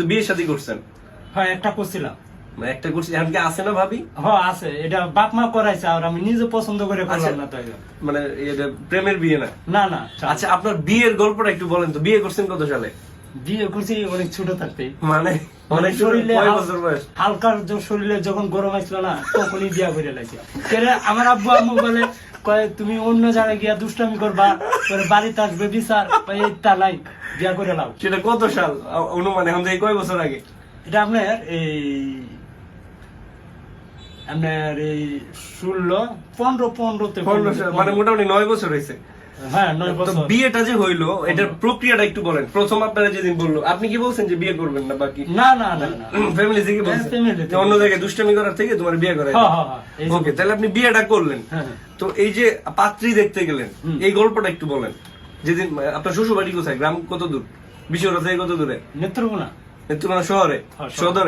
বিয়ে শাদী করছেন? হ্যাঁ, একটা করছিলাম। মানে একটা করছি, এখন কি আছে না ভাবি? হ্যাঁ আছে, এটা বাপ মা করাইছে, আর আমি নিজে পছন্দ করে করলাম না। তাই মানে এটা প্রেমের বিয়ে না? না না। আচ্ছা, আপনার বিয়ের গল্পটা একটু বলেন তো, বিয়ে করছেন কত সালে? বিয়ে করছি অনেক ছোট থাকতে, মানে অনেক শরীরে কয় বছর বয়স? হালকা শরীরে যখন গরম আসলো না, তখনই বিয়া করে লাইছে। আমার আব্বু আম্মু বলে, কয় তুমি অন্য জায়গায় গিয়া দুষ্টামি করবা, পরে বাড়িতে আসবে বিচার, তা নাই, বিয়া করে লাও। সেটা কত সাল অনুমান, এখন থেকে কয় বছর আগে? এটা আপনার এই 16, 15 সাল, মানে মোটামুটি 9 বছর হয়েছে। হ্যাঁ 9 তো বছর। বিয়েটা যে হইলো, এটার প্রক্রিয়াটা একটু বলেন। প্রথম আপনারা যেদিন বললো, আপনি কি বলছেন যে বিয়ে করবেন না? বাকি না না না না, ফ্যামিলি থেকে বলছেন family থেকে। যে অন্য জায়গায় দুষ্টামি করার থেকে তোমার বিয়ে করাই। হ্যাঁ হ্যাঁ হ্যাঁ, এই যে- ওকে, তাহলে আপনি বিয়েটা করলেন। হ্যাঁ। তো এই যে পাত্রী দেখতে গেলেন, এই গল্পটা একটু বলেন। যেদিন আপনার শ্বশুর বাড়ি কোথায়, গ্রাম কত দূর, বিশ্বরা থেকে কত দূরে? নেত্রকোনা। নেত্রকোনা শহরে, হ্যাঁ, শহরে। সদরে?